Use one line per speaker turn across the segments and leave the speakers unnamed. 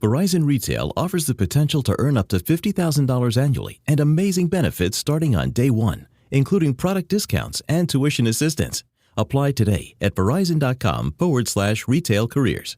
Verizon Retail offers the potential to earn up to $50,000 annually and amazing benefits starting on day one, including product discounts and tuition assistance. Apply today at verizon.com/retail careers.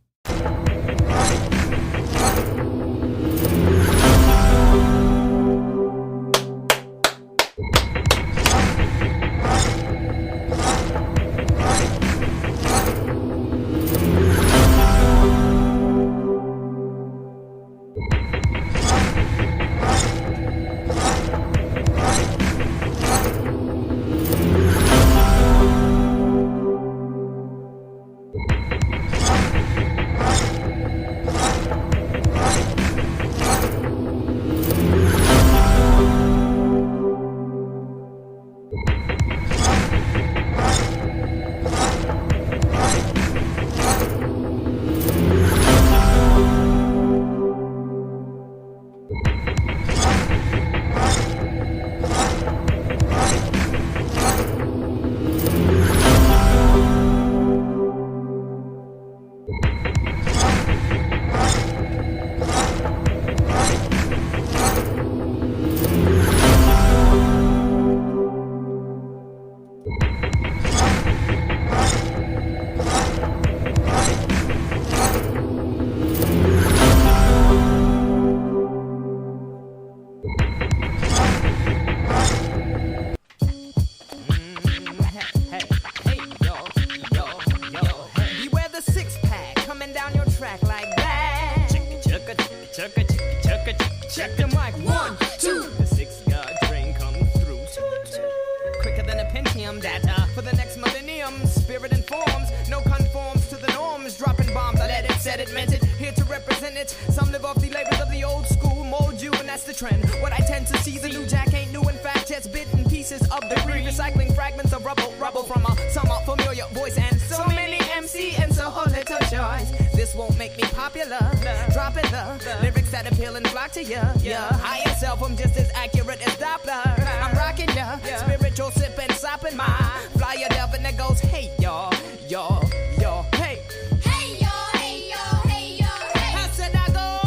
Check the mic, 1, 2. The 6-guard train comes through. Quicker than a Pentium data for the next millennium. Spirit informs, no conforms to the norms. Dropping bombs, I let it, said it, meant it. Here to represent it. Some live off the labors of the old school, mold you, and that's the trend. What I tend to see, the new jack ain't new. In fact, just bitten pieces of debris, recycling fragments of rubble from a somewhat familiar voice. And so many MC and so little choice. This won't make me popular. Dropping the lyrics that appeal and flock to ya. Higher self, I'm just as accurate as Doppler. I'm rocking ya. Spiritual sip and sopping my flyer delve, and that goes, hey y'all, hey.
Hey y'all, hey y'all, hey y'all, hey.
I said I go.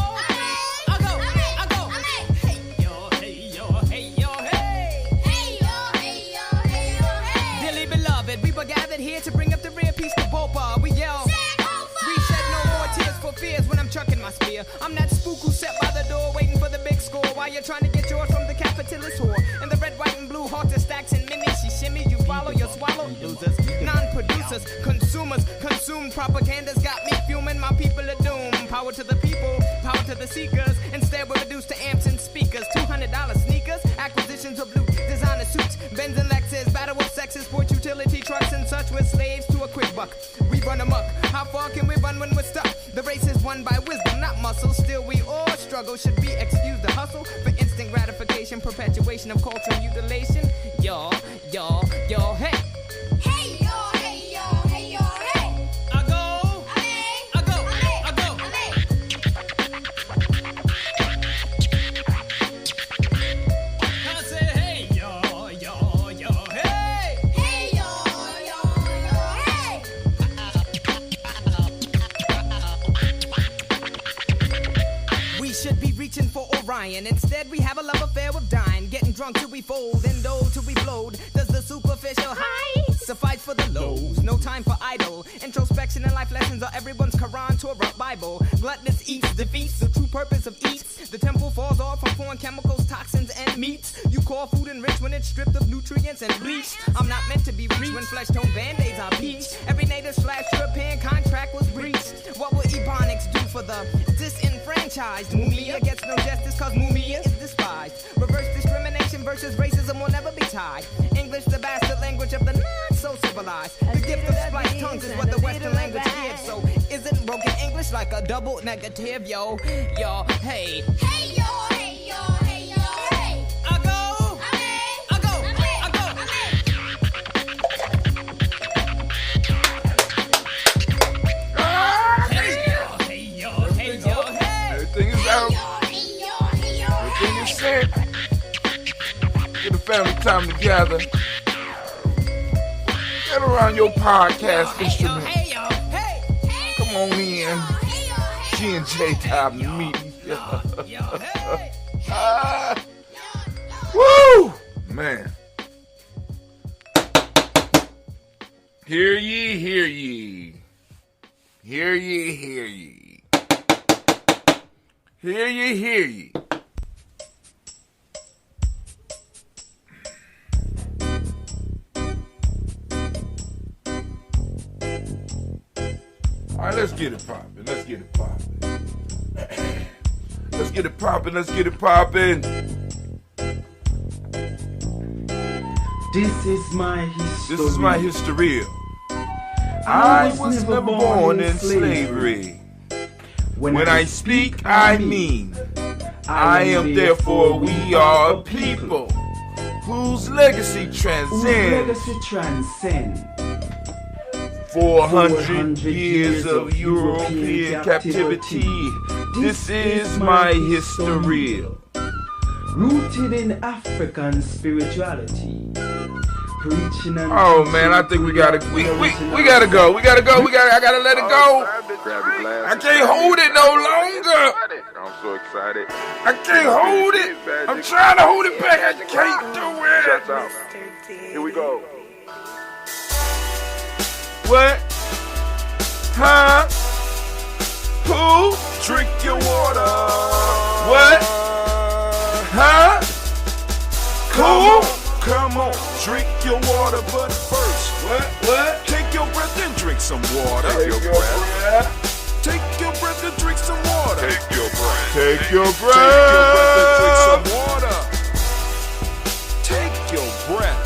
Hey y'all, hey y'all, hey y'all, hey.
Hey y'all, hey y'all, hey y'all, hey.
Dearly beloved, we were gathered here to bring up the rear piece to Bopa. We yell. We shed no more tears for fears when I'm chucking my spear. I'm that spook who sat by the door waiting for the big score while you're trying to get yours from the capitalist whore. And the red, white, and blue halter stacks and mini. She shimmy, you follow, you swallow. Losers, non-producers, consumers, consumed propaganda's got me fuming. My people are doomed. Power to the people, power to the seekers. Instead we're reduced to amps and speakers. $200 sneakers, acquisitions of blue designer suits, Benz and Lexus, battle with sexes, sport utility trucks and such. We're slaves to a quick buck. We run amok. How far can we run when we're stuck? The race is won by wisdom, not muscle. Still we all struggle. Should we excuse the hustle for instant gratification, perpetuation of cultural mutilation? Y'all, hey.
Hey y'all, hey y'all, hey y'all, hey.
I go. I say hey, y'all, hey.
Hey y'all, hey.
We should be reaching for Orion. Instead, we have a love affair with dying. Getting drunk till we fold and dole till we flowed. Does the superficial high suffice for the lows? No time for idle. Introspection and life lessons are everyone's Quran, Torah, Bible. Gluttonous eats, defeats the true purpose of eats. The temple falls off from foreign chemicals, toxins, and meats. You call food enriched when it's stripped of nutrients and bleach. I'm not meant to be reached when flesh-tone band-aids are bleached. Every native/European contract was breached. What will Ebonics do for the disenfranchised? Mumia gets no justice cause Mumia is despised. Reverse discrimination versus racism will never be tied. English, the bastard language of the not-so-civilized. The gift of spliced tongues is what the Western language gives. So isn't broken English like a double negative? Y'all, hey.
Hey y'all, hey y'all, hey y'all, hey.
I go.
Everything is out. Everything is set. Get a family time together. Get around your podcast instrument. Come on in. G&J time to meet.
Hey.
Woo! Man. Hear ye, hear ye. Hear ye, hear ye. Hear ye, hear ye. All right, let's get it poppin'. Let's get it poppin'. Let's get it poppin'. Let's get it poppin'.
This is my history.
This is my history. I was never born in slavery. When I speak, I mean. I am therefore we are a people whose legacy transcends 400 years of European captivity. This is my history.
Rooted in African spirituality. Preaching and
Oh man, I think we gotta go. We gotta go. I gotta let it go. I can't hold it no longer.
I'm so excited.
I can't hold it. I'm trying to hold it back. I can't do it.
Shut up. Here we go.
What? Huh? Who?
Drink your water.
What? Huh? Who?
Come on, drink your water, but first,
What?
take your breath and drink some water.
Take your breath.
Take your breath and drink some water. Take your breath.
Take your
Take your breath and drink
breath.
some water. Take your breath.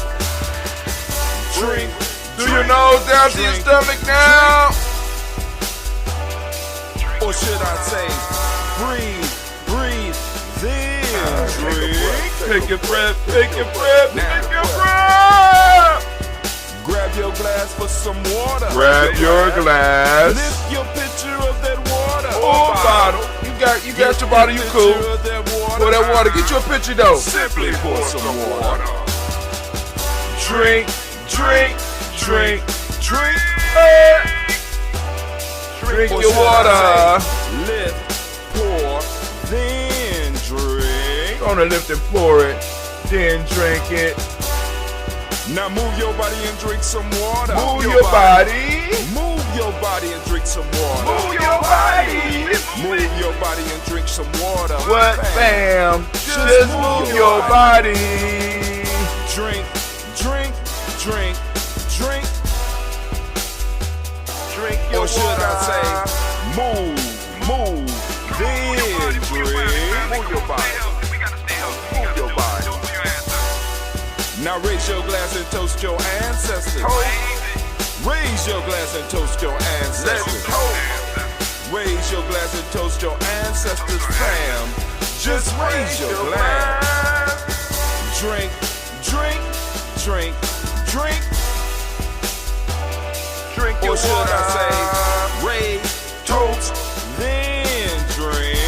Drink.
Do your nose down to your stomach now.
Or should I say, breathe, then drink.
Take your breath. Take your breath.
Now.
Take your breath.
Grab your glass for some water.
Grab your glass.
Lift your pitcher of that water.
Or bottle. You got your bottle. You cool. Pour that water. Get you a pitcher though.
Simply pour some water.
Drink.
Drink.
Drink
Or
your
should I
water.
say, lift, pour, then drink.
Gonna lift and pour it. Then drink it.
Now move your body and drink some water.
Move your body.
Move your body and drink some water.
Move your body.
Move your body and drink some water.
What, fam? Just move your body.
Drink.
Drink your
Or should
water.
I say, move, then drink.
Move your body. Move your body.
Now raise your glass and toast your ancestors. Raise your glass and toast your ancestors. Raise your glass and toast your ancestors, fam. Just raise your glass. Drink.
Drink your
Or should
water.
I say, raise, toast, then drink.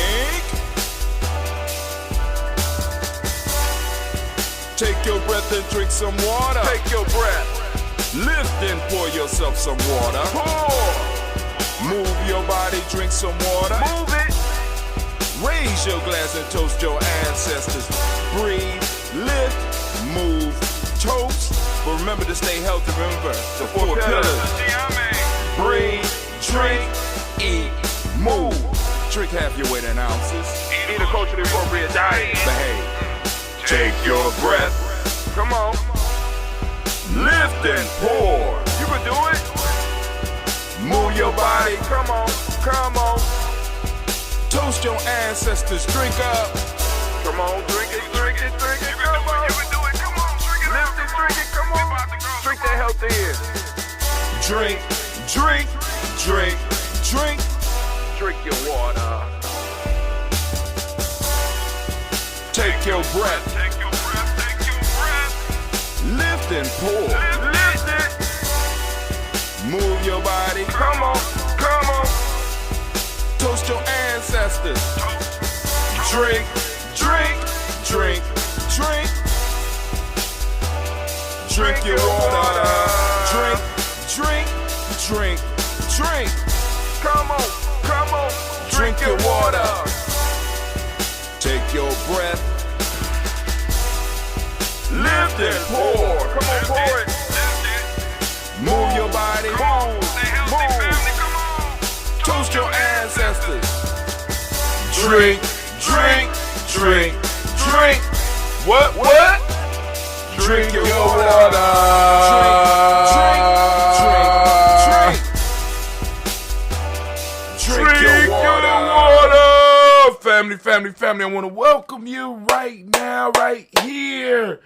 Take your breath and drink some water.
Take your breath.
Lift and pour yourself some water.
Pour.
Move your body, drink some water.
Move it.
Raise your glass and toast your ancestors. Breathe, lift, move, toast. But remember to stay healthy. Remember the four pillars. Breathe, drink, eat, move. Drink half your weight in ounces.
Eat a culturally appropriate diet.
Behave. Take your breath.
Come on.
Lift and pour.
You can do it.
Move your body.
Come on.
Toast your ancestors. Drink up.
Come on. Drink it. Come on. You can do it. Come on. Lift it. Drink it. Come on. Drink that health in.
Drink.
Drink your water.
Take your breath. Lift and pour.
Lift it.
Move your body.
Come on.
Toast your ancestors. Drink. Drink your water. Drink.
Come on.
drink your water. Take your breath. Lift and pour. Come on, pour it. Move your body. Move. Toast your ancestors. Drink, drink, drink, drink. What? Drink your water. Drink your water. Family. I want to welcome you right now, right here,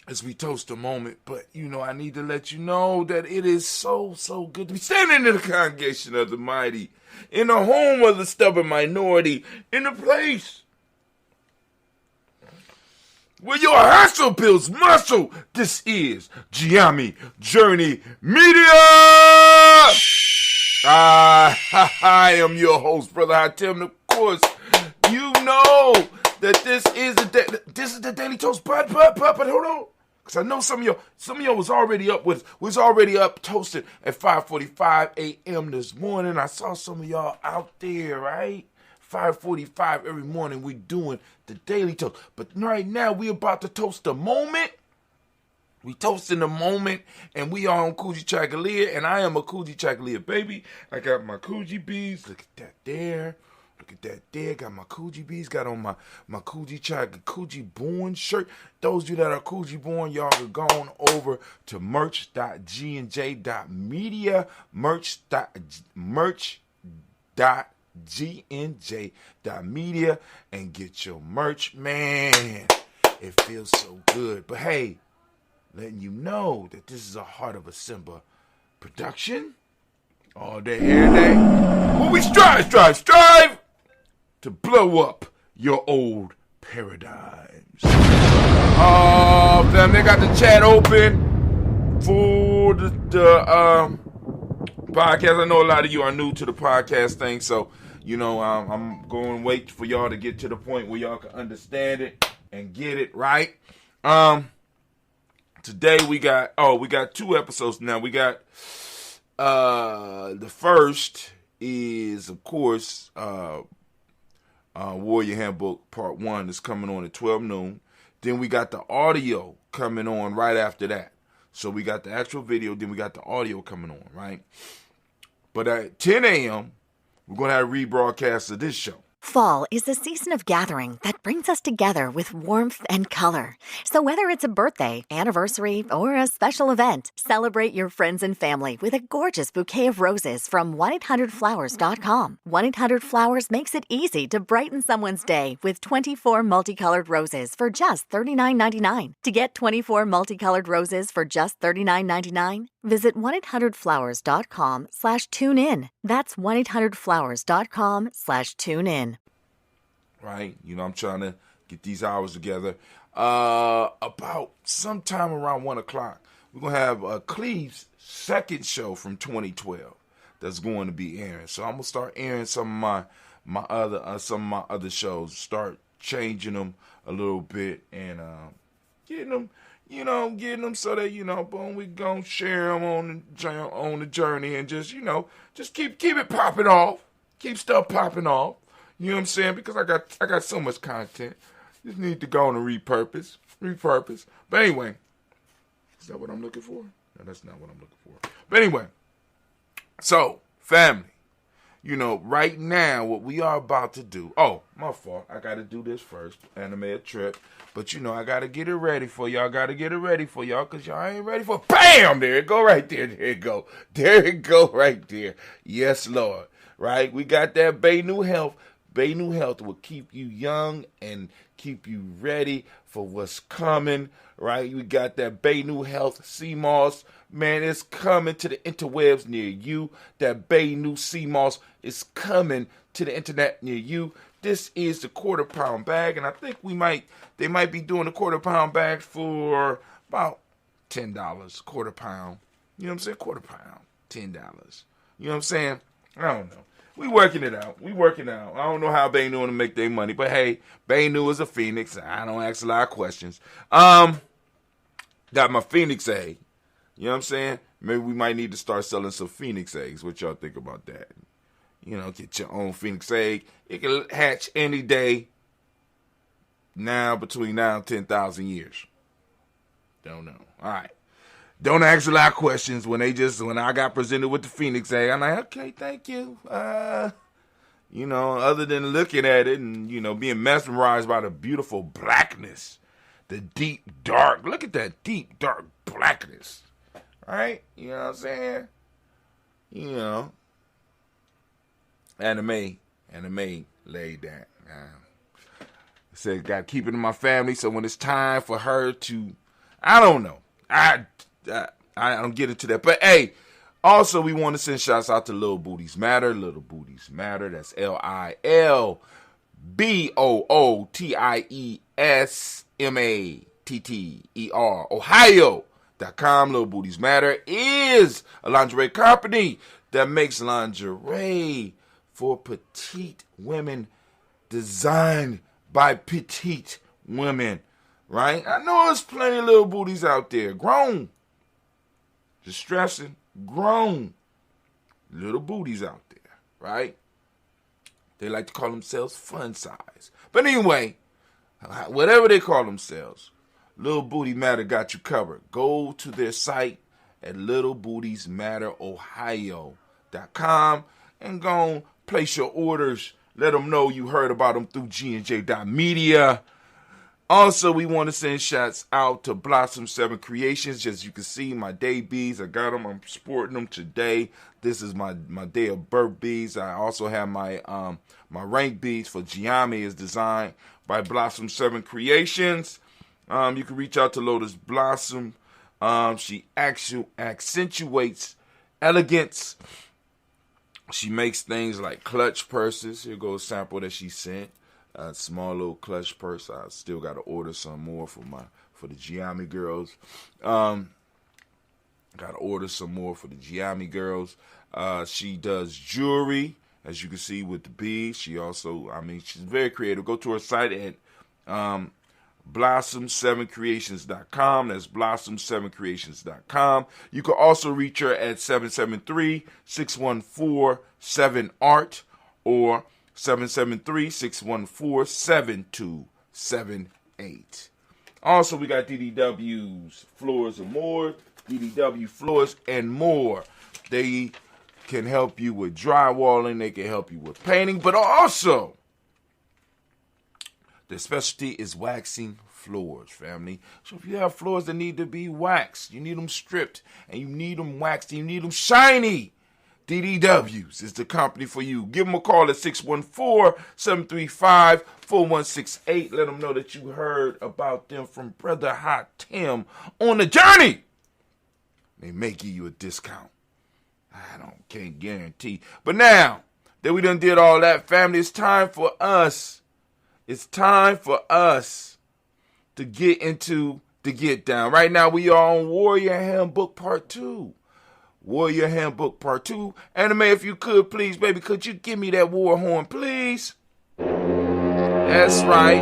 as we toast a moment. But, I need to let you know that it is so good to be standing in the congregation of the mighty, in the home of the stubborn minority, in the place where your hustle builds muscle. This is Giami Journey Media. I am your host, Brother Hatem. Of course, you know that this is the Daily Toast. But hold on, because I know some of y'all was already up toasting at 5:45 a.m. this morning. I saw some of y'all out there, right? 5:45 every morning we doing the Daily Toast. But right now we about to toast the moment. We toasting the moment, and we are on Kujichagulia, and I am a Kujichagulia baby. I got my Kuji beads. Look at that there. Got my Kuji beads. Got on my Kuji born shirt. Those of you that are Kuji born, y'all can go on over to merch.gnj.media, merch.gnj.media, and get your merch. Man, it feels so good. But hey, letting you know that this is a Heart of a Simba production. All day, every day. Well, we strive to blow up your old paradigms. Oh, damn, they got the chat open for the podcast. I know a lot of you are new to the podcast thing, so, I'm going to wait for y'all to get to the point where y'all can understand it and get it right. Today we got two episodes now. We got the first is, of course, Warrior Handbook Part 1 is coming on at 12 noon. Then we got the audio coming on right after that. So we got the actual video, then we got the audio coming on, right? But at 10 a.m., we're going to have a rebroadcast of this show.
Fall is the season of gathering that brings us together with warmth and color. So whether it's a birthday, anniversary, or a special event, celebrate your friends and family with a gorgeous bouquet of roses from 1-800-Flowers.com. 1-800-Flowers makes it easy to brighten someone's day with 24 multicolored roses for just $39.99. To get 24 multicolored roses for just $39.99, visit 1-800-Flowers.com/tune-in. That's 1-800-Flowers.com/tune-in.
Right? I'm trying to get these hours together. About sometime around 1 o'clock, we're going to have Cleve's second show from 2012 that's going to be airing. So I'm going to start airing some of my other shows, start changing them a little bit and getting them so that, boom, we going to share them on the journey and just keep it popping off. Keep stuff popping off. You know what I'm saying? Because I got so much content. Just need to go on and repurpose. But anyway, is that what I'm looking for? No, that's not what I'm looking for. But anyway, so, family, right now, what we are about to do. Oh, my fault. I got to do this first. Anime trip. But, I got to get it ready for y'all. Because y'all ain't ready for. Bam! There it go right there. There it go right there. Yes, Lord. Right? We got that Bay New Health. Bay New Health will keep you young and keep you ready for what's coming, right? We got that Bay New Health sea moss. Man, it's coming to the interwebs near you. That Bay New sea moss is coming to the internet near you. This is the quarter-pound bag, and I think they might be doing the quarter-pound bags for about $10, quarter pound. You know what I'm saying? Quarter pound, $10. You know what I'm saying? I don't know. We working it out. I don't know how Baynu want to make their money, but hey, Baynu is a Phoenix. I don't ask a lot of questions. Got my Phoenix egg. You know what I'm saying? Maybe we might need to start selling some Phoenix eggs. What y'all think about that?
Get your own phoenix egg. It can hatch any day between now and 10,000 years. Don't know. All right. Don't ask a lot of questions when I got presented with the phoenix egg. I'm like, okay, thank you. Other than looking at it and, being mesmerized by the beautiful blackness, the deep dark. Look at that deep dark blackness. Right? You know what I'm saying? Anime laid that. I said, got to keep it in my family, so when it's time for her to, I don't know. I don't get into that. But, hey, also we want to send shouts out to Little Booties Matter. Little Booties Matter. That's LilBoottiesMatter. Ohio.com. Little Booties Matter is a lingerie company that makes lingerie for petite women, designed by petite women, right? I know there's plenty of little booties out there, grown, just stressing, grown little booties out there, right? They like to call themselves fun size. But anyway, whatever they call themselves, Little Booty Matter got you covered. Go to their site at littlebootiesmatterohio.com and go place your orders. Let them know you heard about them through GNJ.media. Also, we want to send shots out to Blossom 7 Creations. As you can see, my day beads, I got them. I'm sporting them today. This is my day of birth beads. I also have my rank beads for Giami is designed by Blossom 7 Creations. You can reach out to Lotus Blossom. She accentuates elegance. She makes things like clutch purses. Here goes a sample that she sent. A small little clutch purse. I still got to order some more for the Giami girls. Got to order some more for the Giami girls. She does jewelry, as you can see with the beads. She also, she's very creative. Go to her site at Blossom7creations.com. That's Blossom7creations.com. You can also reach her at 773-614-7ART or 773-614-7278. Also, we got DDW's Floors and More. DDW Floors and More. They can help you with drywalling. They can help you with painting. But also, their specialty is waxing floors, family. So if you have floors that need to be waxed, you need them stripped, and you need them waxed, and you need them shiny, DDW's is the company for you. Give them a call at 614-735-4168. Let them know that you heard about them from Brother Hot Tim on the journey. They may give you a discount. Can't guarantee. But now that we done did all that, family, it's time for us. It's time for us to get down. Right now we are on Warrior Handbook Part 2. Warrior Handbook Part 2. Anime, if you could, please, baby, could you give me that war horn, please? That's right.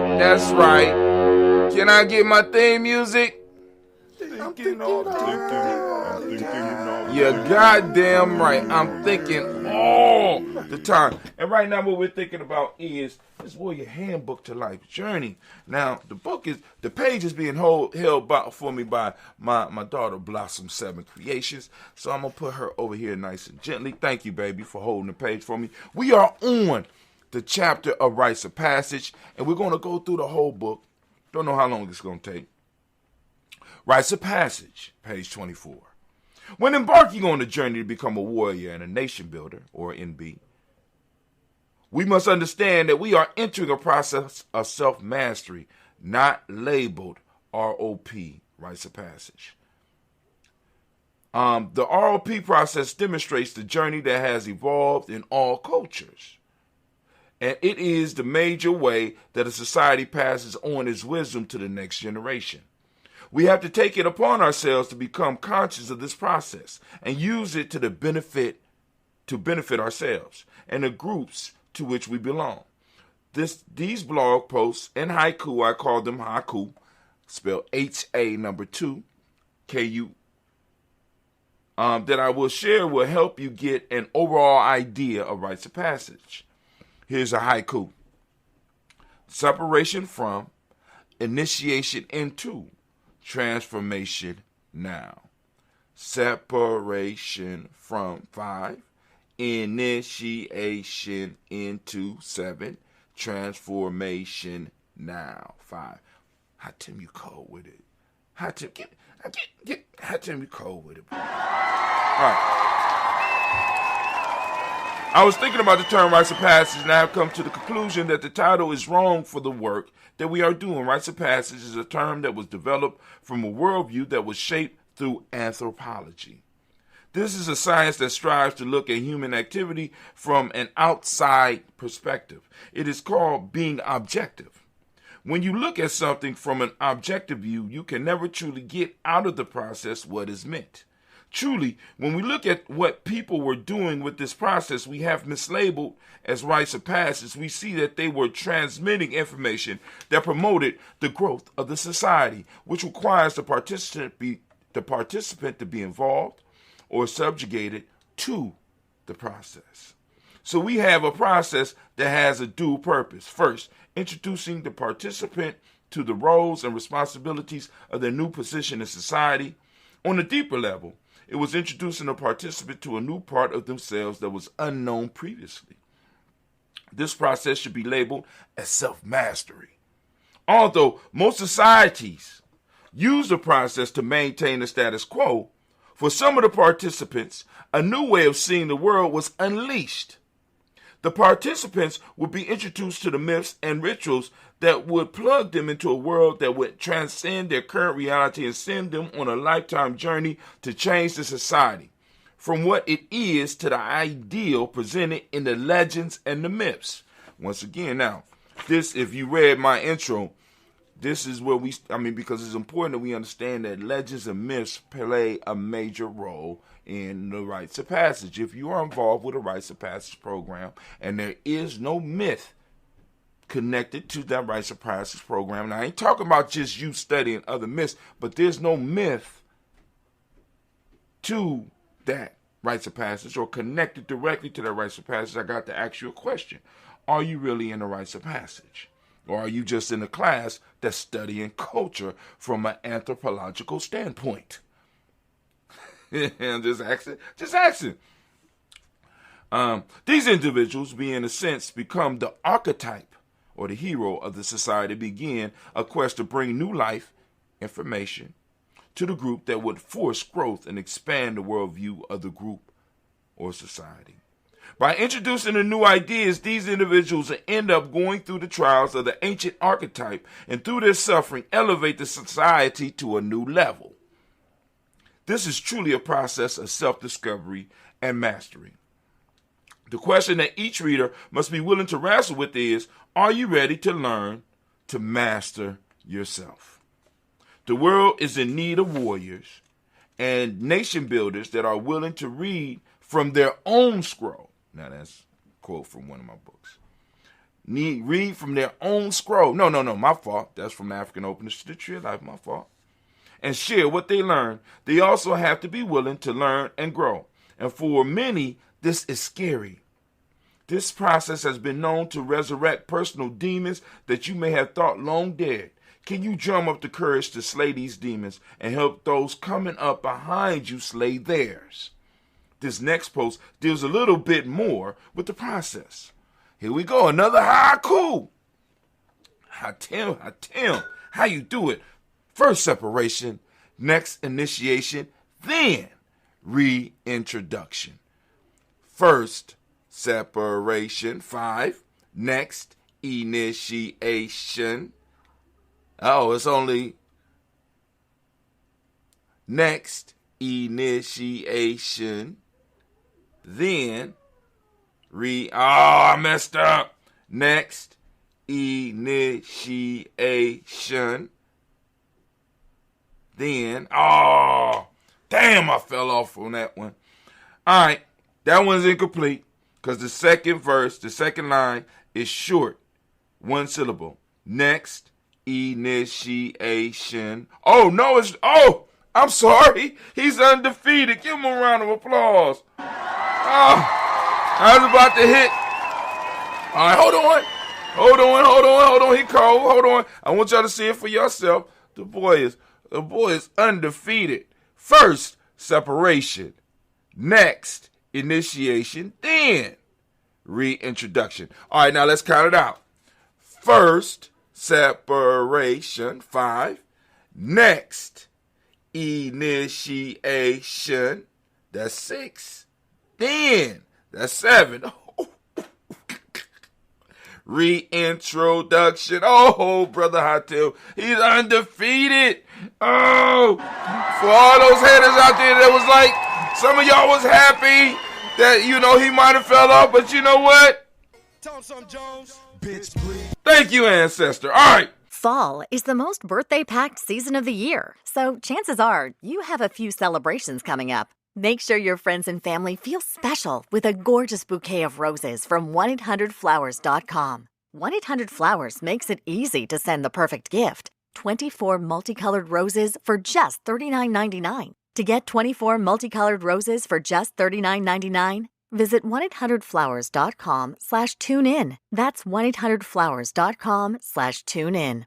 Can I get my theme music? You're goddamn right. I'm thinking all the time. And right now what we're thinking about is this Warrior Handbook to Life Journey. Now, the page is being held for me by my daughter, Blossom 7 Creations. So I'm going to put her over here nice and gently. Thank you, baby, for holding the page for me. We are on the chapter of Rites of Passage, and we're going to go through the whole book. Don't know how long it's going to take. Rites of Passage, page 24. When embarking on the journey to become a warrior and a nation builder, or NB, we must understand that we are entering a process of self-mastery, not labeled ROP, Rites of Passage. The ROP process demonstrates the journey that has evolved in all cultures. And it is the major way that a society passes on its wisdom to the next generation. We have to take it upon ourselves to become conscious of this process and use it to benefit ourselves and the groups to which we belong. These blog posts and haiku, I call them haiku, spelled HA number 2, KU, that I will share will help you get an overall idea of rites of passage. Here's a haiku. Separation from, initiation into, transformation now. Separation from 5, initiation into 7, transformation now. 5. How Tim, you cold with it? How Tim, how Tim, you cold with it? All right. I was thinking about the term rites of passage, and I have come to the conclusion that the title is wrong for the work that we are doing. Rites of passage is a term that was developed from a worldview that was shaped through anthropology. This is a science that strives to look at human activity from an outside perspective. It is called being objective. When you look at something from an objective view, you can never truly get out of the process what is meant. Truly, when we look at what people were doing with this process we have mislabeled as rites of passage, we see that they were transmitting information that promoted the growth of the society, which requires the participant to be involved or subjugated to the process. So we have a process that has a dual purpose. First, introducing the participant to the roles and responsibilities of their new position in society. On a deeper level, it was introducing a participant to a new part of themselves that was unknown previously. This process should be labeled as self-mastery. Although most societies use the process to maintain the status quo, for some of the participants, a new way of seeing the world was unleashed. The participants would be introduced to the myths and rituals that would plug them into a world that would transcend their current reality and send them on a lifetime journey to change the society from what it is to the ideal presented in the legends and the myths. Once again, now, this, if you read my intro, this is where because it's important that we understand that legends and myths play a major role in the rites of passage. If you are involved with a rites of passage program and there is no myth connected to that rites of passage program, and I ain't talking about just you studying other myths, but there's no myth to that rites of passage or connected directly to that rites of passage, I got to ask you a question. Are you really in the rites of passage? Or are you just in a class that's studying culture from an anthropological standpoint? Just asking. These individuals, in a sense, become the archetype or the hero of the society, begin a quest to bring new life, information, to the group that would force growth and expand the worldview of the group or society. By introducing the new ideas, these individuals end up going through the trials of the ancient archetype and through their suffering elevate the society to a new level. This is truly a process of self-discovery and mastery. The question that each reader must be willing to wrestle with is, are you ready to learn to master yourself? The world is in need of warriors and nation builders that are willing to read from their own scroll. Now that's a quote from one of my books. Read from their own scroll. No, my fault. That's from the African Openness to the Tree of Life, my fault. And share what they learn. They also have to be willing to learn and grow. And for many, this is scary. This process has been known to resurrect personal demons that you may have thought long dead. Can you drum up the courage to slay these demons and help those coming up behind you slay theirs? This next post deals a little bit more with the process. Here we go, another haiku. Tim, how you do it? First separation, next initiation, then reintroduction. First separation, 5, next initiation. Oh, it's only next initiation. Then I messed up. Next initiation. Then damn, I fell off on that one. All right, that one's incomplete because the second verse, the second line is short, one syllable. Next initiation. I'm sorry. He's undefeated. Give him a round of applause. I was about to hit. All right, hold on. He cold. Hold on. I want y'all to see it for yourself. The boy is undefeated. First, separation. Next, initiation. Then, reintroduction. All right, now let's count it out. First, separation. 5. Next, initiation. That's 6. Then, that's 7. Reintroduction. Oh, Brother Hatil, he's undefeated. Oh, for all those haters out there that was like, some of y'all was happy that, he might have fell off, but you know what?
Tell him something, Jones.
Bitch, please. Thank you, ancestor. All right.
Fall is the most birthday-packed season of the year, so chances are you have a few celebrations coming up. Make sure your friends and family feel special with a gorgeous bouquet of roses from 1-800-Flowers.com. 1-800-Flowers makes it easy to send the perfect gift. 24 multicolored roses for just $39.99. To get 24 multicolored roses for just $39.99, visit 1-800-Flowers.com/tune-in. That's 1-800-Flowers.com/tune-in.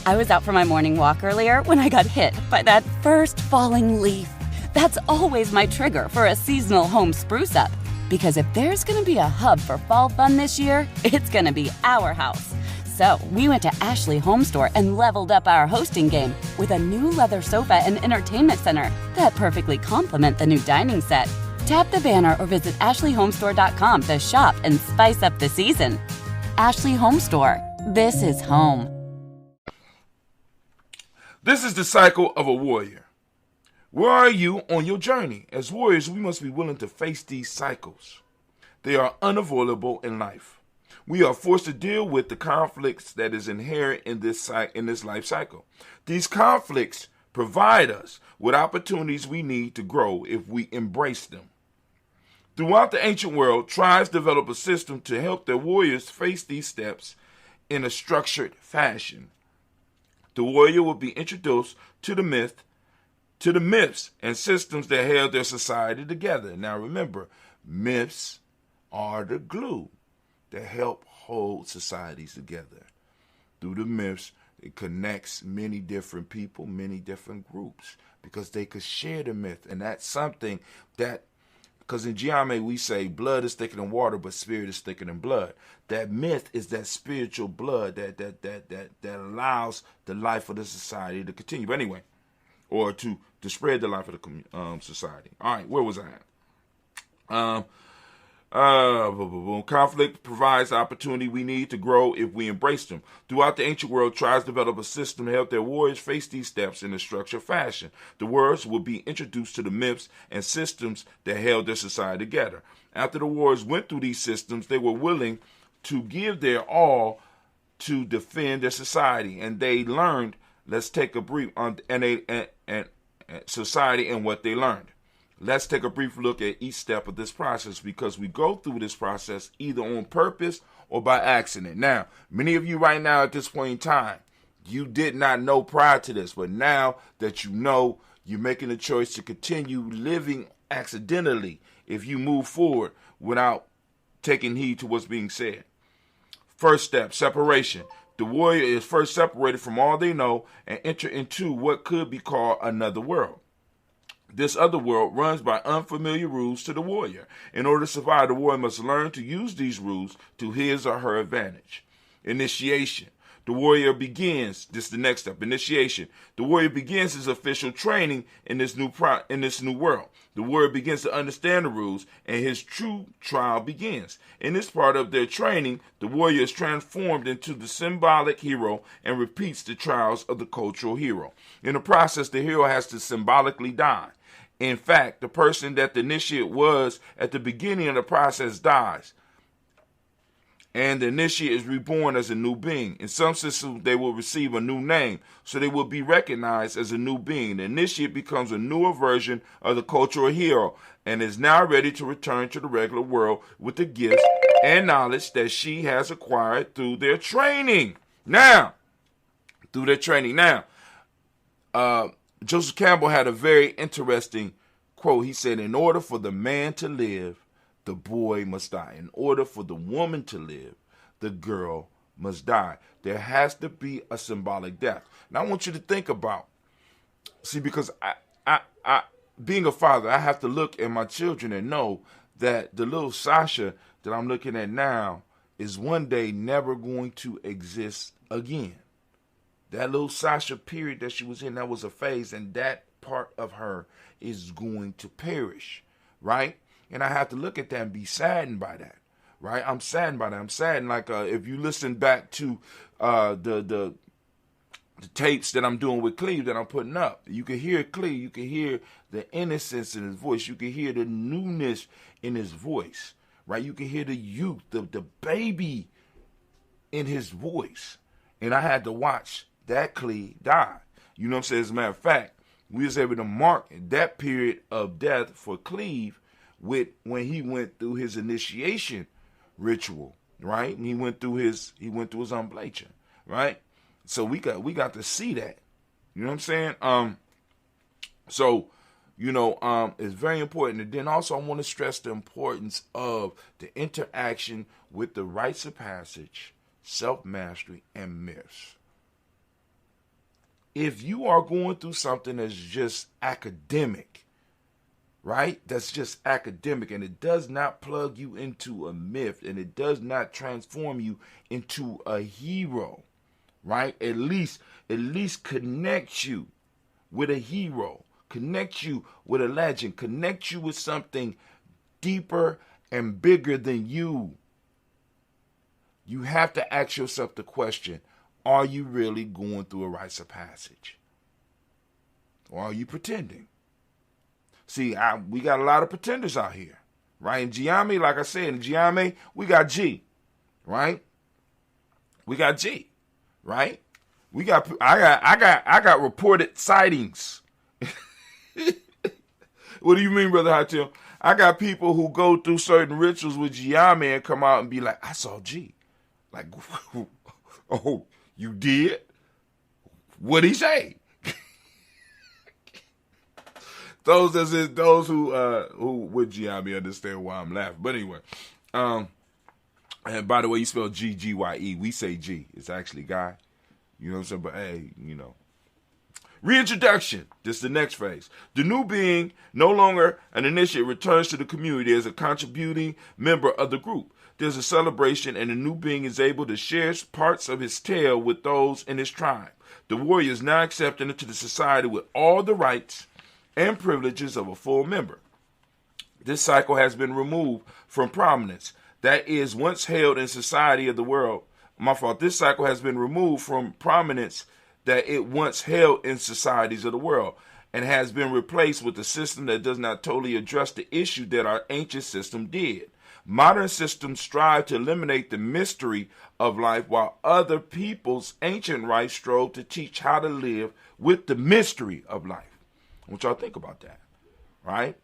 I was out for my morning walk earlier when I got hit by that first falling leaf. That's always my trigger for a seasonal home spruce-up. Because if there's going to be a hub for fall fun this year, it's going to be our house. So we went to Ashley Home Store and leveled up our hosting game with a new leather sofa and entertainment center that perfectly complement the new dining set. Tap the banner or visit ashleyhomestore.com to shop and spice up the season. Ashley Home Store. This is home.
This is the cycle of a warrior. Where are you on your journey? As warriors, we must be willing to face these cycles. They are unavoidable in life. We are forced to deal with the conflicts that is inherent in this life cycle. These conflicts provide us with opportunities we need to grow if we embrace them. Throughout the ancient world, tribes developed a system to help their warriors face these steps in a structured fashion. The warrior will be introduced to the myths and systems that held their society together. Now remember, myths are the glue that help hold societies together. Through the myths, it connects many different people, many different groups, because they could share the myth. And that's something that, because in Giame we say blood is thicker than water, but spirit is thicker than blood. That myth is that spiritual blood that allows the life of the society to continue. But anyway, or to spread the life of the society. All right, where was I at? Conflict provides the opportunity we need to grow if we embrace them. Throughout the ancient world, tribes developed a system to help their warriors face these steps in a structured fashion. The warriors would be introduced to the myths and systems that held their society together. After the warriors went through these systems, they were willing to give their all to defend their society, and they learned. Let's take a brief on society and what they learned. Let's take a brief look at each step of this process, because we go through this process either on purpose or by accident. Now, many of you right now at this point in time, you did not know prior to this, but now that you know, you're making a choice to continue living accidentally if you move forward without taking heed to what's being said. First step, separation. The warrior is first separated from all they know and enter into what could be called another world. This other world runs by unfamiliar rules to the warrior. In order to survive, the warrior must learn to use these rules to his or her advantage. Initiation. The warrior begins, this is the next step, initiation. The warrior begins his official training in this new world. The warrior begins to understand the rules, and his true trial begins. In this part of their training, the warrior is transformed into the symbolic hero and repeats the trials of the cultural hero. In the process, the hero has to symbolically die. In fact, the person that the initiate was at the beginning of the process dies, and the initiate is reborn as a new being. In some systems, they will receive a new name, so they will be recognized as a new being. The initiate becomes a newer version of the cultural hero and is now ready to return to the regular world with the gifts and knowledge that she has acquired through their training. Now, Joseph Campbell had a very interesting quote. He said, in order for the man to live, the boy must die. In order for the woman to live, the girl must die. There has to be a symbolic death. Now I want you to think about, see, because I being a father, I have to look at my children and know that the little Sasha that I'm looking at now is one day never going to exist again. That little Sasha period that she was in, that was a phase, and that part of her is going to perish, right? And I have to look at that and be saddened by that, right? I'm saddened by that. I'm saddened. Like if you listen back to the tapes that I'm doing with Cleve that I'm putting up, you can hear Cleve. You can hear the innocence in his voice. You can hear the newness in his voice, right? You can hear the youth, the baby in his voice. And I had to watch that Cleve die. You know what I'm saying? As a matter of fact, we was able to mark that period of death for Cleve with when he went through his initiation ritual, right? And he went through his oblation, right? So we got to see that. You know what I'm saying? It's very important. And then also I want to stress the importance of the interaction with the rites of passage, self-mastery, and myths. If you are going through something that's just academic, right? That's just academic, and it does not plug you into a myth, and it does not transform you into a hero, right? At least connect you with a hero, connect you with a legend, connect you with something deeper and bigger than you. You have to ask yourself the question, are you really going through a rites of passage? Or are you pretending? See, we got a lot of pretenders out here, right? In Giami, like I said, in Giami, we got G, right? We got G, right? I got reported sightings. What do you mean, Brother Hatim? I got people who go through certain rituals with Giami and come out and be like, I saw G. Like, oh, you did? What'd he say? Those who with Giami understand why I'm laughing. But anyway, and by the way, you spell G-G-Y-E. We say G. It's actually Guy. You know what I'm saying? But hey, you know. Reintroduction. This is the next phase. The new being, no longer an initiate, returns to the community as a contributing member of the group. There's a celebration, and the new being is able to share parts of his tale with those in his tribe. The warrior is now accepted into the society with all the rights and privileges of a full member. This cycle has been removed from prominence that is once held in society of the world. This cycle has been removed from prominence that it once held in societies of the world and has been replaced with a system that does not totally address the issue that our ancient system did. Modern systems strive to eliminate the mystery of life, while other people's ancient rites strove to teach how to live with the mystery of life. I want y'all to think about that, right?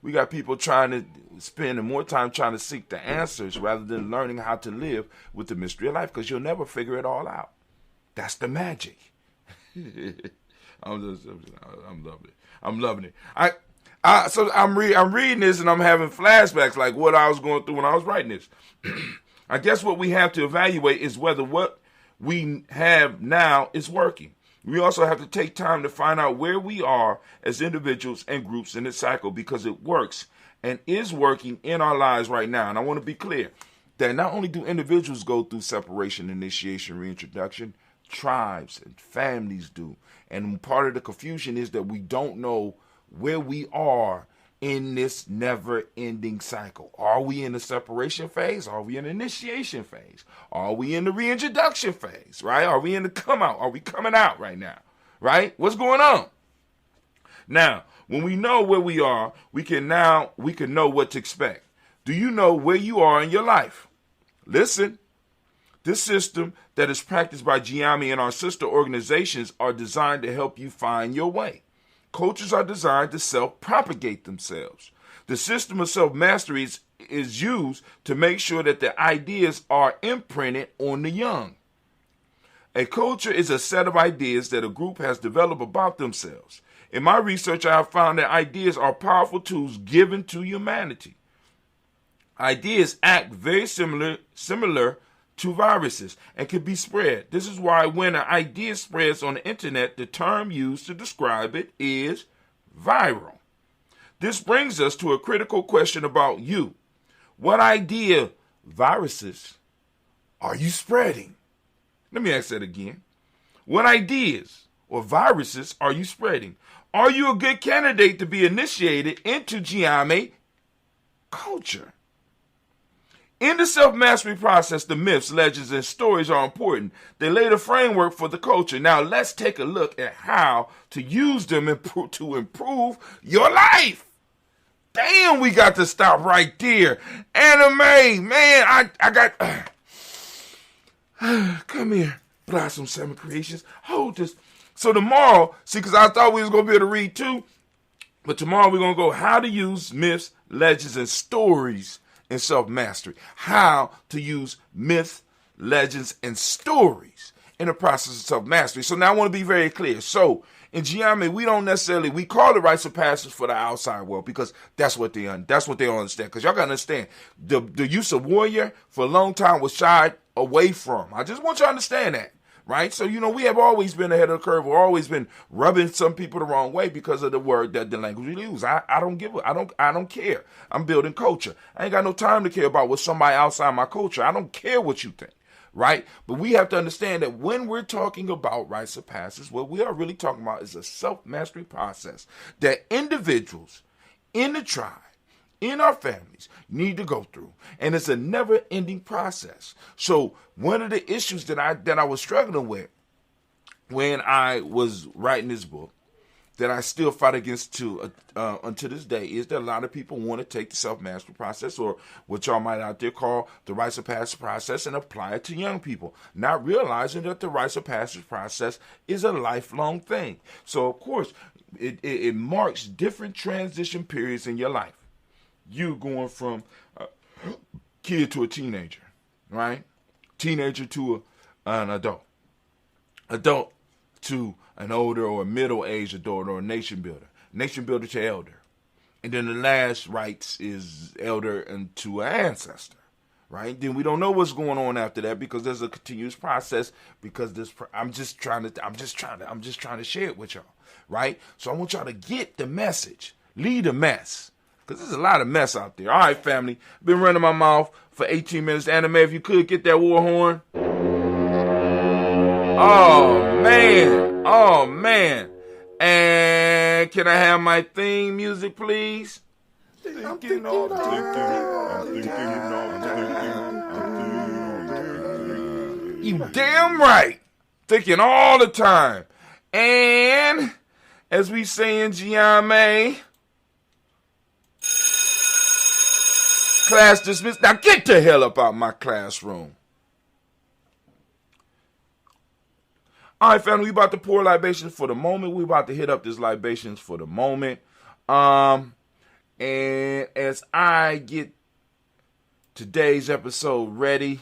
We got people trying to spend more time trying to seek the answers rather than learning how to live with the mystery of life, because you'll never figure it all out. That's the magic. I'm loving it. I'm loving it. So I'm reading this and I'm having flashbacks like what I was going through when I was writing this. I guess what we have to evaluate is whether what we have now is working. We also have to take time to find out where we are as individuals and groups in this cycle, because it works and is working in our lives right now. And I want to be clear that not only do individuals go through separation, initiation, reintroduction, tribes and families do. And part of the confusion is that we don't know where we are in this never-ending cycle. Are we in the separation phase? Are we in the initiation phase? Are we in the reintroduction phase, right? Are we in the come out? Are we coming out right now, right? What's going on? Now, when we know where we are, we can know what to expect. Do you know where you are in your life? Listen, this system that is practiced by Giami and our sister organizations are designed to help you find your way. Coaches are designed to self-propagate themselves. The system of self-mastery is used to make sure that the ideas are imprinted on the young. A culture is a set of ideas that a group has developed about themselves. In my research, I have found that ideas are powerful tools given to humanity. Ideas act very similar to viruses and can be spread. This is why when an idea spreads on the internet, the term used to describe it is viral. This brings us to a critical question about you. What idea viruses are you spreading? Let me ask that again. What ideas or viruses are you spreading? Are you a good candidate to be initiated into Giame culture? In the self-mastery process, the myths, legends, and stories are important. They lay the framework for the culture. Now let's take a look at how to use them to improve your life. Damn, we got to stop right there. Anime, man, I got... Come here, Blossom Summer Creations. Hold this. So tomorrow, see, because I thought we was going to be able to read too, but tomorrow we're going to go how to use myths, legends, and stories in self-mastery. How to use myths, legends, and stories in the process of self-mastery. So now I want to be very clear. So in Giame, we don't necessarily, we call it rites of passage for the outside world because that's what they understand. Because y'all got to understand, the use of warrior for a long time was shied away from. I just want you to understand that, right? So, we have always been ahead of the curve. We've always been rubbing some people the wrong way because of the word that the language we use. I don't care. I'm building culture. I ain't got no time to care about what somebody outside my culture. I don't care what you think, right? But we have to understand that when we're talking about rites of passage, what we are really talking about is a self-mastery process that individuals in the tribe, in our families, need to go through. And it's a never-ending process. So one of the issues that I was struggling with when I was writing this book, that I still fight against until this day, is that a lot of people want to take the self-mastery process, or what y'all might out there call the rites of passage process, and apply it to young people, not realizing that the rites of passage process is a lifelong thing. So, of course, it marks different transition periods in your life. You going from a kid to a teenager, right? Teenager to an adult. Adult to an older or middle-aged adult or a nation builder. Nation builder to elder. And then the last rites is elder into an ancestor, right? Then we don't know what's going on after that because there's a continuous process because I'm just trying to share it with y'all, right? So I want y'all to get the message. Lead the mess. Because there's a lot of mess out there. All right, family. Been running my mouth for 18 minutes. Anime, if you could get that war horn. Oh, man. And can I have my theme music, please? You damn right. Thinking all the time. And as we say in Giame, class dismissed. Now get the hell up out my classroom. All right, family, we about to pour libations for the moment. We about to hit up this libations for the moment. And as I get today's episode ready,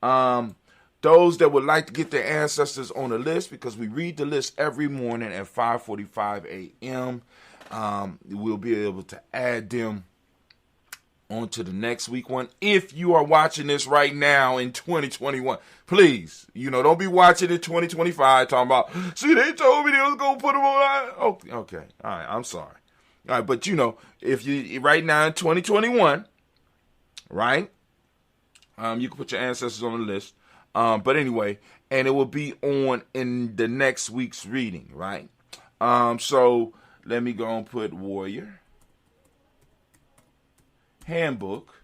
those that would like to get their ancestors on the list, because we read the list every morning at 5:45 a.m., we'll be able to add them on to the next week one. If you are watching this right now in 2021, please, don't be watching in 2025 talking about, see, they told me they was going to put them on. Oh, okay. All right. I'm sorry. All right. But, if you right now in 2021, right, you can put your ancestors on the list. But anyway, and it will be on in the next week's reading, right? So let me go and put Warrior Handbook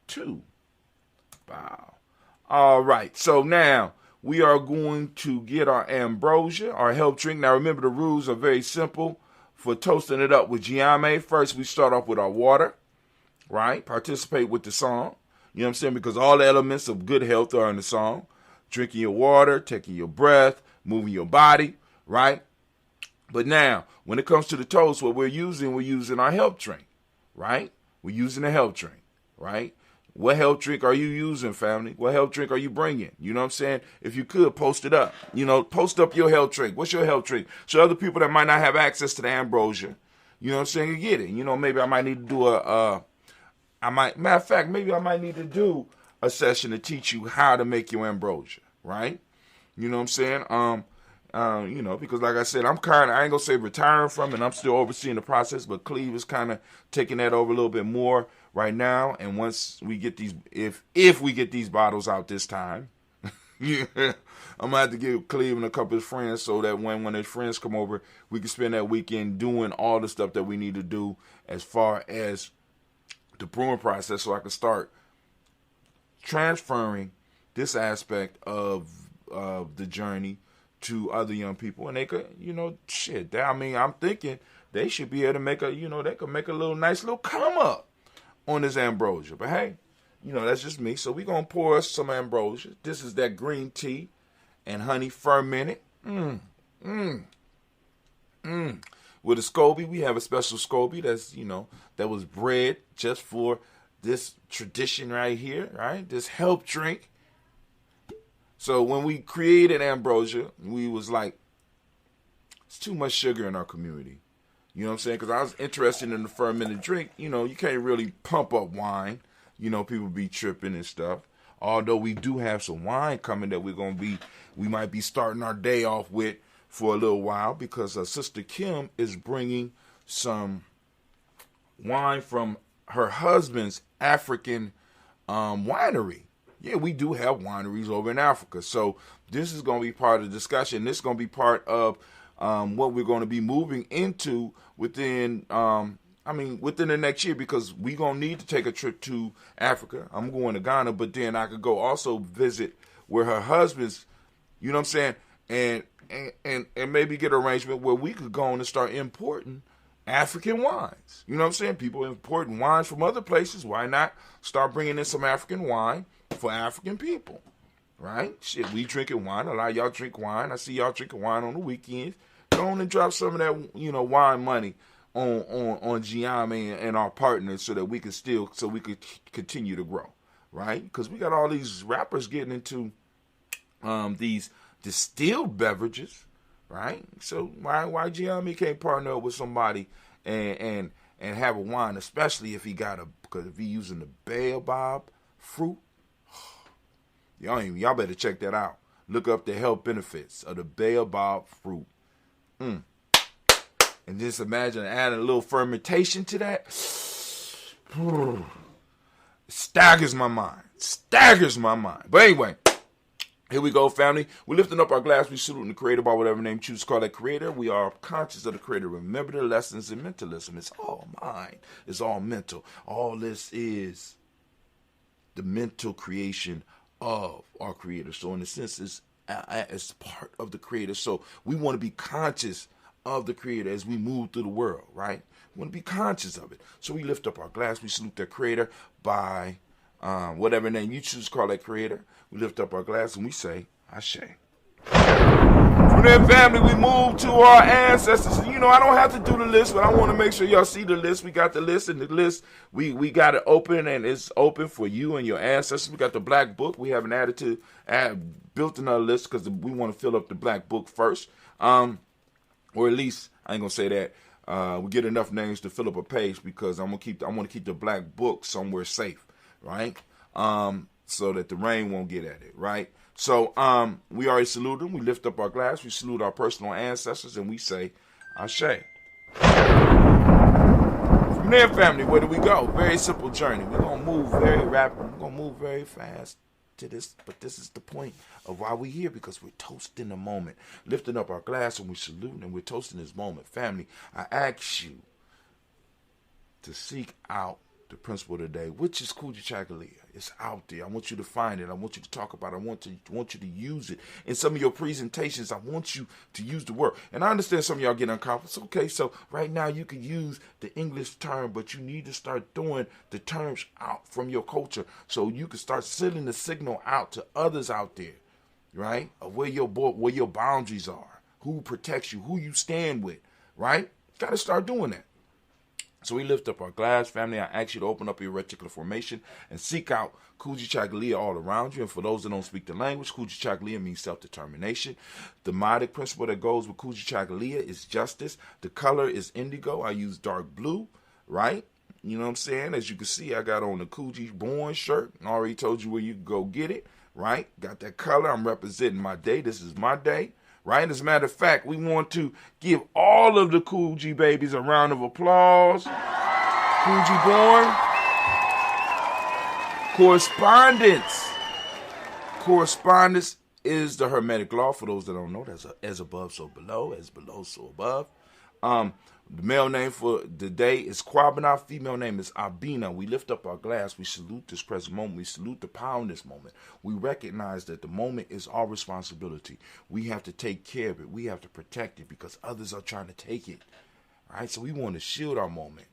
2. Wow. All right. So now we are going to get our ambrosia, our help drink. Now remember, the rules are very simple for toasting it up with Giame. First, we start off with our water, right? Participate with the song. You know what I'm saying? Because all the elements of good health are in the song. Drinking your water, taking your breath, moving your body, right? But now, when it comes to the toast, what we're using our help drink, right? We're using a help drink, right? What health drink are you using, family? What health drink are you bringing? You know what I'm saying? If you could, post it up. Post up your health drink. What's your health drink? So other people that might not have access to the ambrosia, you know what I'm saying, can get it. Maybe I might need to do maybe I might need to do a session to teach you how to make your ambrosia, right? You know what I'm saying? Because like I said, I ain't gonna say retiring from it, I'm still overseeing the process, but Cleve is kind of taking that over a little bit more right now. And once we get these, if we get these bottles out this time, I'm gonna have to give Cleve and a couple of friends so that when his friends come over, we can spend that weekend doing all the stuff that we need to do as far as the brewing process, so I can start transferring this aspect of the journey to other young people, and they could, I'm thinking they should be able to make they could make a nice little come up on this ambrosia. But hey, that's just me. So we gonna pour us some ambrosia. This is that green tea and honey fermented. With a SCOBY, we have a special SCOBY that's, that was bred just for this tradition right here, right? This health drink. So when we created ambrosia, we was like, it's too much sugar in our community. You know what I'm saying? Because I was interested in the fermented drink. You can't really pump up wine. People be tripping and stuff. Although we do have some wine coming that we might be starting our day off with for a little while, because Sister Kim is bringing some wine from her husband's African winery. Yeah, we do have wineries over in Africa. So this is going to be part of the discussion. This is going to be part of what we're going to be moving into within the next year, because we're going to need to take a trip to Africa. I'm going to Ghana, but then I could go also visit where her husband's, you know what I'm saying, and maybe get an arrangement where we could go on and start importing African wines. You know what I'm saying? People importing wines from other places. Why not start bringing in some African wine for African people, right? Shit, we drinking wine. A lot of y'all drink wine. I see y'all drinking wine on the weekends. Go on and drop some of that, wine money on Gianni and our partners, so that we could continue to grow, right? Because we got all these rappers getting into these distilled beverages, right? So why Gianni can't partner up with somebody and have a wine, especially if because if he using the baobab fruit, y'all better check that out. Look up the health benefits of the baobab fruit. And just imagine adding a little fermentation to that. Staggers my mind. But anyway, here we go, family. We're lifting up our glass. We saluting the Creator by whatever name you choose to call that Creator. We are conscious of the Creator. Remember the lessons in mentalism. It's all mind. It's all mental. All this is the mental creation of our Creator. So in a sense, it's part of the Creator. So we want to be conscious of the Creator as we move through the world, right? We want to be conscious of it. So we lift up our glass. We salute that Creator by whatever name you choose to call that Creator. We lift up our glass and we say, Ashe. From there, family, we move to our ancestors. I don't have to do the list, but I want to make sure y'all see the list. We got the list, and the list, we got it open, and it's open for you and your ancestors. We got the black book. We haven't built another list because we want to fill up the black book first. Or at least, I ain't going to say that. We get enough names to fill up a page, because I want to keep the black book somewhere safe, right? So that the rain won't get at it, right? So we already salute them. We lift up our glass. We salute our personal ancestors, and we say, Ashe. From there, family, where do we go? Very simple journey. We're going to move very rapid. We're going to move very fast to this, but this is the point of why we're here, because we're toasting the moment. Lifting up our glass, and we're saluting, and we're toasting this moment. Family, I ask you to seek out the principle today, which is Kujichagulia. It's out there. I want you to find it. I want you to talk about it. I want you to use it in some of your presentations. I want you to use the word. And I understand some of y'all get uncomfortable. It's okay. So right now you can use the English term, but you need to start throwing the terms out from your culture, so you can start sending the signal out to others out there, right? Of where your boundaries are, who protects you, who you stand with, right? Got to start doing that. So we lift up our glass, family. I ask you to open up your reticular formation and seek out Kujichagulia all around you. And for those that don't speak the language, Kujichagulia means self-determination. The modic principle that goes with Kujichagulia is justice. The color is indigo. I use dark blue, right? You know what I'm saying? As you can see, I got on the Kuji Born shirt. I already told you where you can go get it, right? Got that color. I'm representing my day. This is my day. Right? As a matter of fact, we want to give all of the Kuji babies a round of applause. Kuji born. Correspondence. Correspondence is the Hermetic law. For those that don't know, that's as above, so below. As below, so above. The male name for the day is Kwabena. Female name is Abina. We lift up our glass. We salute this present moment. We salute the power in this moment. We recognize that the moment is our responsibility. We have to take care of it. We have to protect it because others are trying to take it. All right? So we want to shield our moment,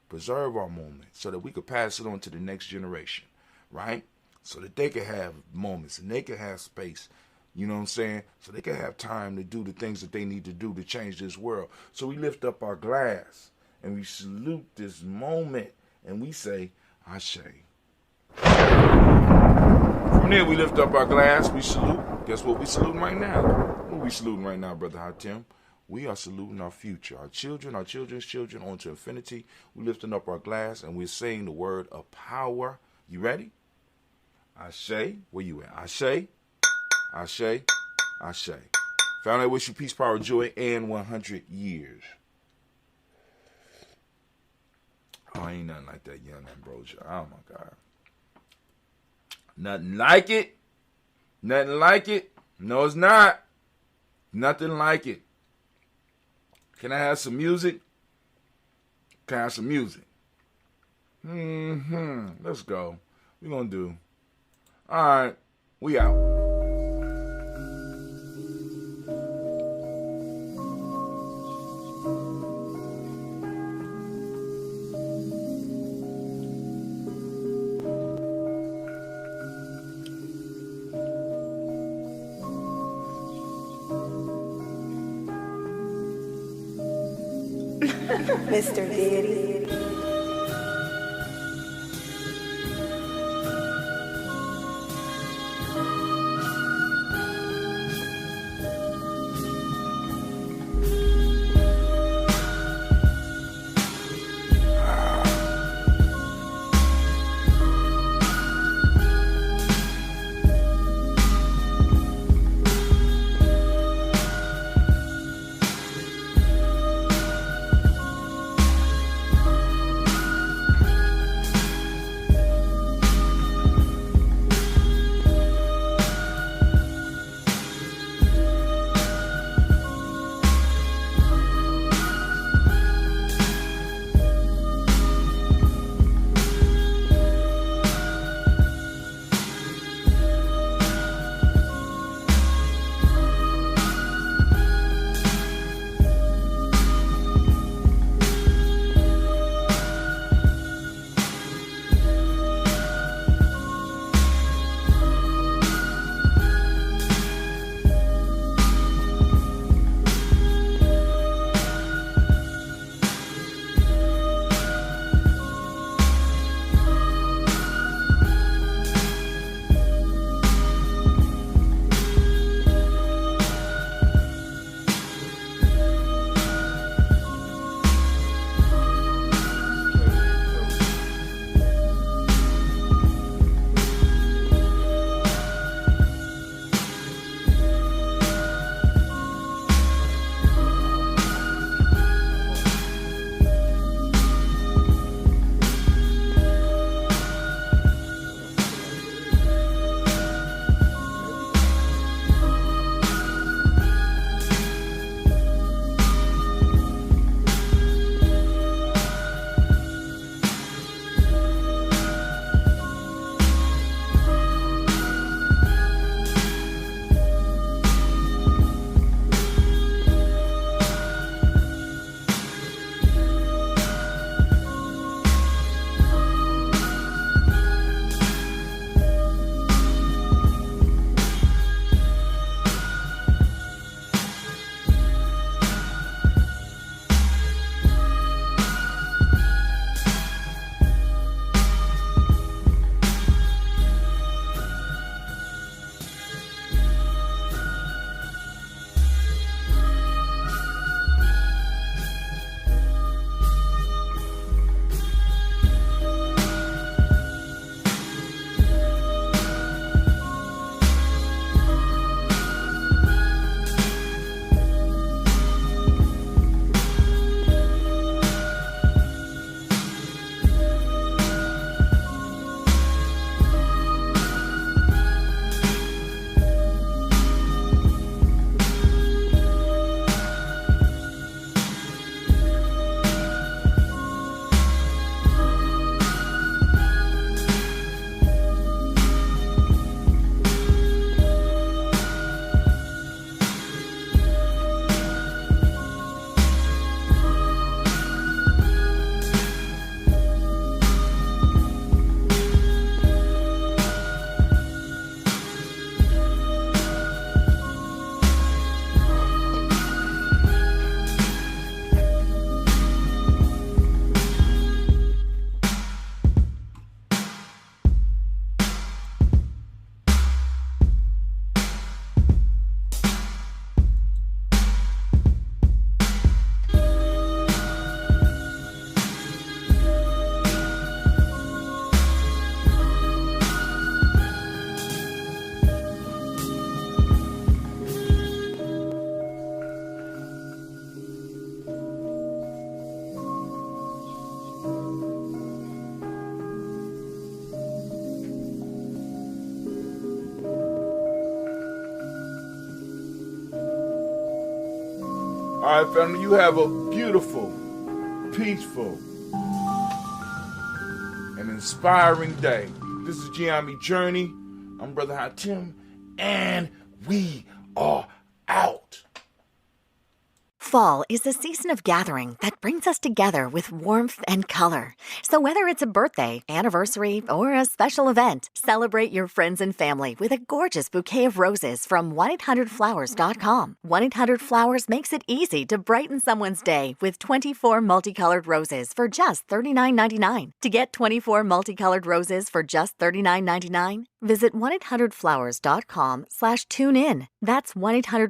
preserve our moment so that we could pass it on to the next generation. Right? So that they can have moments and they can have space. You know what I'm saying? So they can have time to do the things that they need to do to change this world. So we lift up our glass and we salute this moment and we say, Ashe. From there, we lift up our glass, we salute. Guess what we saluting right now? What we saluting right now, Brother Hatim? We are saluting our future, our children's children onto infinity. We're lifting up our glass and we're saying the word of power. You ready? Ashe. Where you at? Ashe. Ashe, Ashe. Family, I wish you peace, power, joy, and 100 years. Oh, ain't nothing like that young ambrosia. Oh, my God. Nothing like it. Nothing like it. No, it's not. Nothing like it. Can I have some music? Can I have some music? Let's go. We're going to do. All right. We out.
Mr. Deity.
All right, family, you have a beautiful, peaceful, and inspiring day. This is Giammi Journey. I'm Brother Hatim, and we are out.
Fall is a season of gathering that brings us together with warmth and color. So whether it's a birthday, anniversary, or a special event, celebrate your friends and family with a gorgeous bouquet of roses from 1-800-Flowers.com. 1-800-Flowers makes it easy to brighten someone's day with 24 multicolored roses for just $39.99. To get 24 multicolored roses for just $39.99, visit 1-800-Flowers.com/tune in. That's 1-800